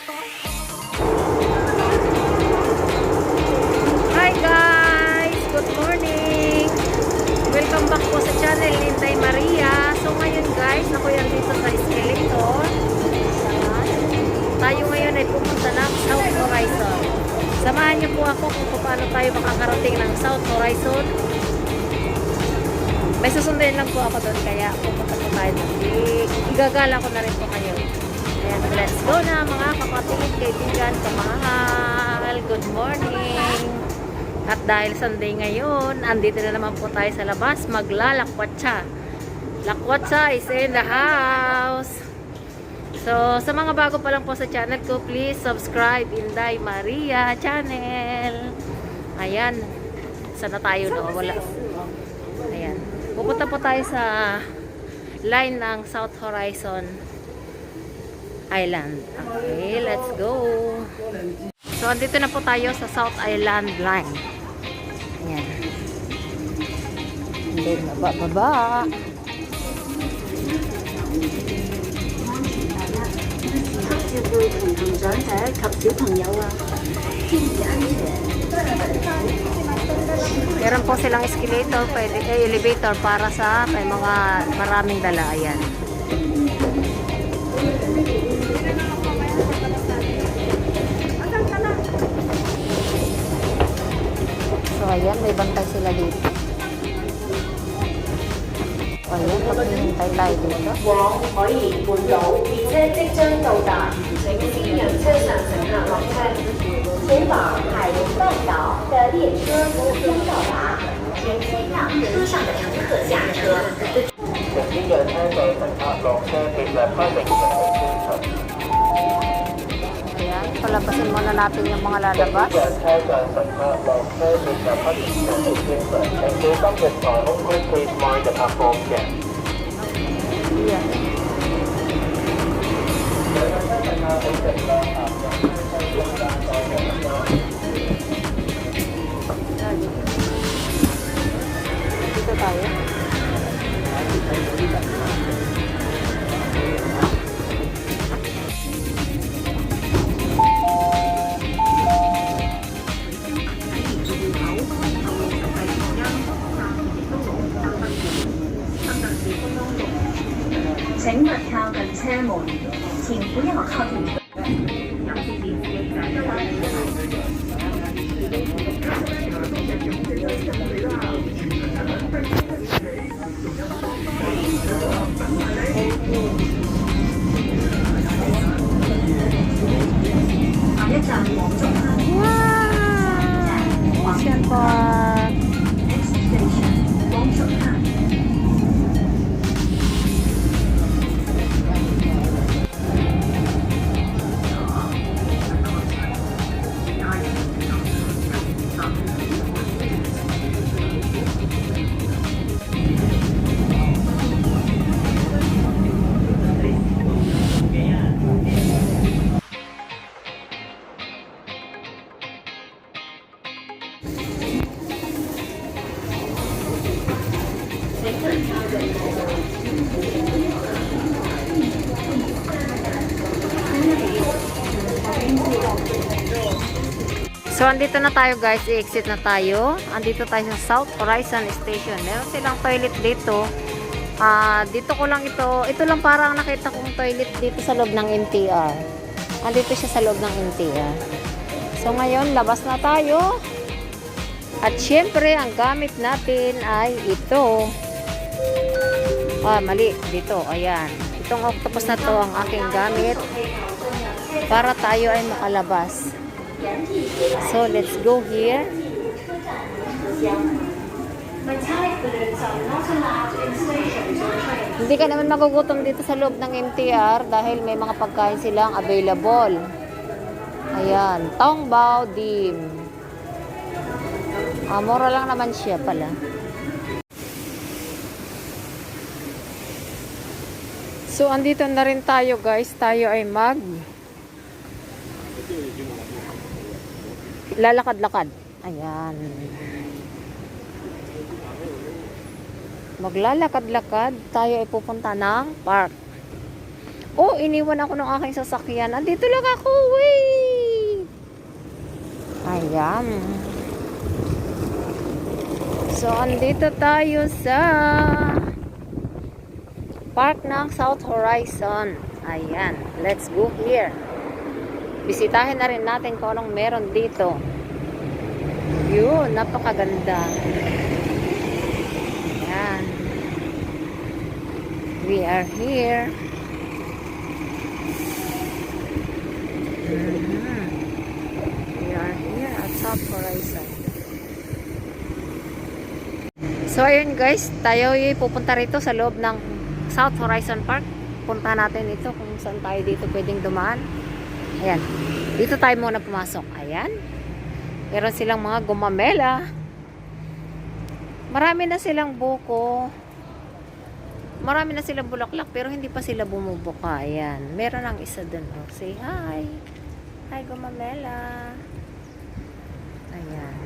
Hi guys! Good morning! Welcome back po sa channel ni Inday Maria. So ngayon guys, ako yan dito sa Skeleton. Tayo ngayon ay pupunta ng South Horizon. Samahan niyo po ako kung paano tayo makakarating ng South Horizon. May susunduin lang po ako doon, kaya pupunta po tayo. Igagala ko na rin po kayo. Ayan, let's go na mga kapatid, kaibigan, kamahal. Good morning! At dahil Sunday ngayon, andito na naman po tayo sa labas, maglalakwatsa. Lakwatsa is in the house. So, sa mga bago pa lang po sa channel ko, please subscribe Inday Maria channel. Ayan. Sana tayo no? Wala. Ayan. Pupunta po tayo sa line ng South Horizon Island. Okay, let's go. So, andito na po tayo sa South Island line. Ayan. And then, baba. 照顧同同長者及小朋友啊，注意安全。 Meron po silang escalator, pwede, elevator para sa may mga maraming dala. Ayan. So, ayan, may bantay sila dito. Ayan, paghihintay tayo dito. 往海怡半島，列車即將到達，請先讓車上乘客落車。前往海怡半島的列車即將到達，請先讓車上的乘客下車。 乘呢樣車上乘客落車，記得開明嘅係宣傳。 Ayan, palabasin muna natin yung mga lalabas. 呢樣車上乘客落車，記得開明嘅係宣傳。請小心月台空隙 please mind the platform gap。 Ayan. Dito tayo.請勿靠近車門，請不要靠近。 下一站黃竹坑 Wow! Ocean Park. Next station 黃竹坑。 So, andito na tayo guys. I-exit na tayo. Andito tayo sa South Horizon Station. Meron silang toilet dito. Dito ko lang ito. Ito lang parang nakita kong toilet dito sa loob ng MTR. Andito siya sa loob ng MTR. So, ngayon, labas na tayo. At syempre, ang gamit natin ay ito. Mali. Dito. Ayan. Itong octopus na to ang aking gamit para tayo ay makalabas. So, let's go here. Hindi ka naman magugutom dito sa loob ng MTR dahil may mga pagkain silang available. Ayan, Tong Bao Dim. Mura lang naman siya pala. So, andito na rin tayo guys. Tayo ay lalakad-lakad. Ayan. Maglalakad-lakad. Tayo ay pupunta ng park. Oh, iniwan ako ng aking sasakyan. Andito lang ako, wait! Ayan. So, andito tayo sa park ng South Horizon. Ayan. Let's go here. Bisitahin na rin natin kung anong meron dito. Yun, napakaganda. Ayan. We are here. We are here at South Horizon. So ayun guys, tayo pupunta rito sa loob ng South Horizon Park. Punta natin ito kung saan tayo dito pwedeng dumaan. Ayan. Dito tayo muna pumasok. Ayan. Meron silang mga gumamela. Marami na silang buko. Marami na silang bulaklak pero hindi pa sila bumubuka. Ayan. Meron ang isa dun. Oh, say hi. Hi, gumamela. Ayan.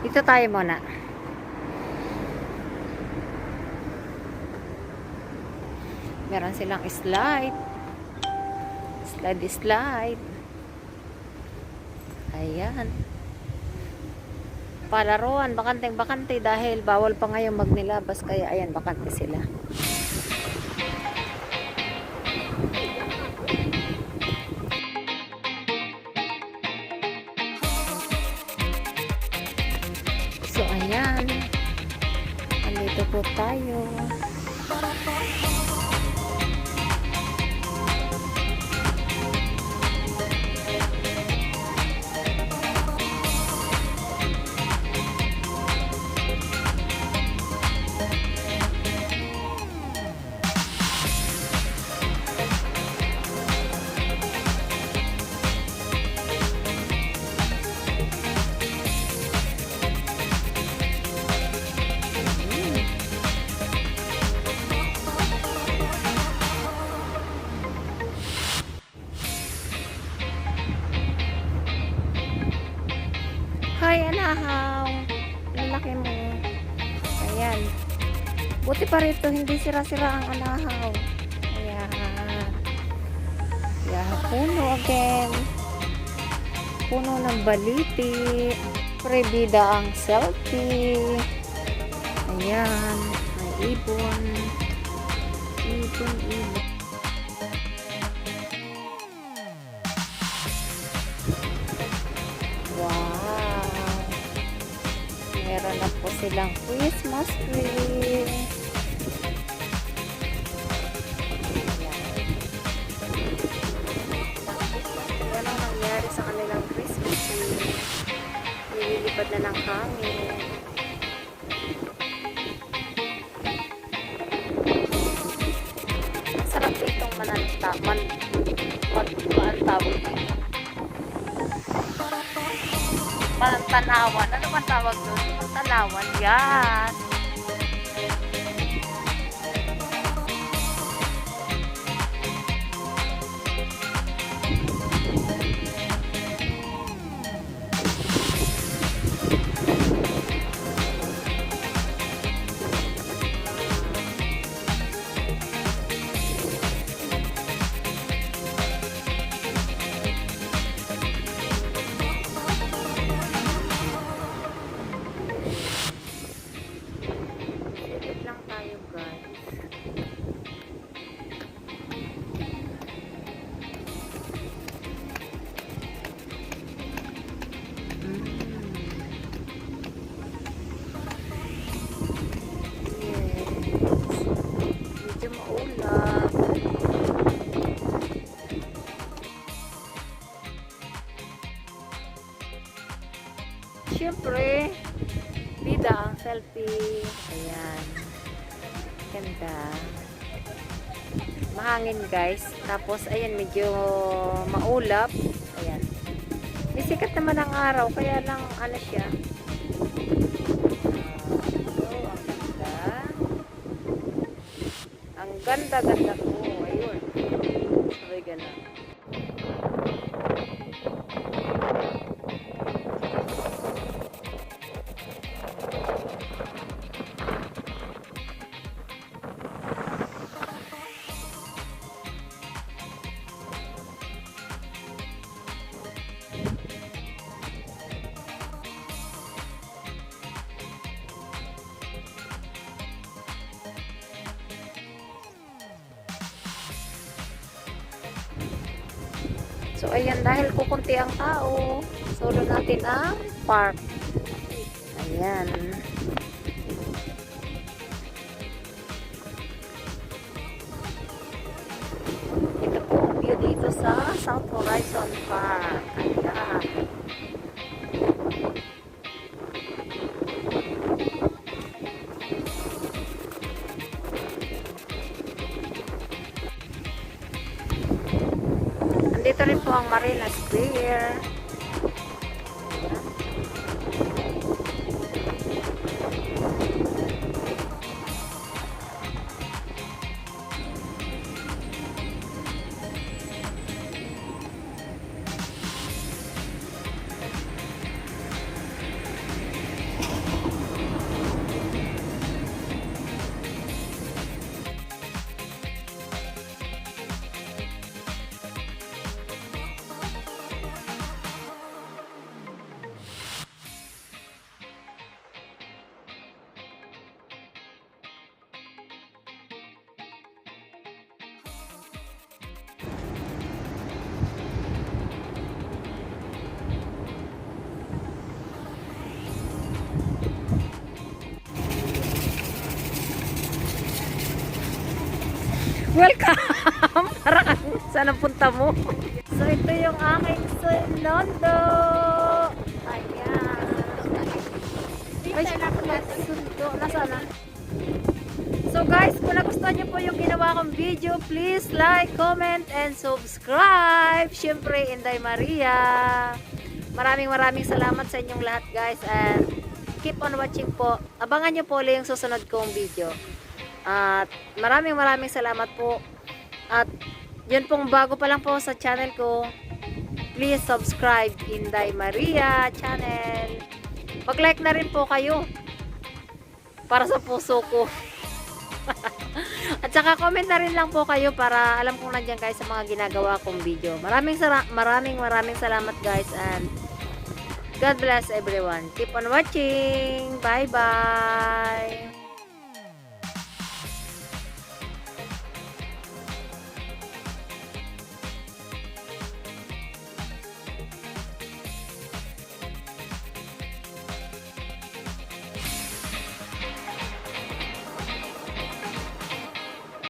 Dito tayo muna. Meron silang slide. Slide. Ayan. Palaruan, bakante dahil bawal pa ngayon magnilabas kaya ayan, bakante sila. So ayan, andito po tayo. Hi, anahaw. Lalaki mo. Ayan. Buti pa rito, hindi sira-sira ang anahaw. Ayan. Yeah, puno again. Puno ng baliti. Prebida ang selfie. Ayan. May ibon. Ibon. Wow. Meron na po silang Christmas tree. Yan ang nangyari sa kanilang Christmas tree. Nililipad na ng hangin. Masarap itong manantaman. Tawag dito. Tanawan. Ano ba tawag doon? Tanawan. Yan. Lang tayo guys. Yes. Medyo maulap. Siyempre, bida ang selfie. Ayan. Ganda. Mahangin guys. Tapos ayan, medyo maulap. Ayan. May sikat naman ang araw. Kaya lang ano siya. Ang ganda. Ang ganda ko. Ayun. Sabay gano'n. So, ayan, dahil kukunti ang tao, solo natin ang park. Ayan. Ito po ang view dito sa South Horizon Park. Ayan. Dito rin po ang Marina Square. Welcome! Parang saan ang punta mo? So, ito yung aking sundo. Ayan. Ay, sundo. Nasaan na? So, guys, kung nagustuhan nyo po yung ginawa kong video, please like, comment, and subscribe. Siyempre, Inday Maria. Maraming salamat sa inyong lahat, guys. And keep on watching po. Abangan nyo po ulit yung susunod kong video. At maraming salamat po. At yun pong bago pa lang po sa channel ko, please subscribe Inday Maria channel. Mag-like na rin po kayo para sa puso ko. At saka comment na rin lang po kayo para alam kong nandiyan kayo sa mga ginagawa kong video. Maraming salamat, guys, and God bless everyone. Keep on watching. Bye bye.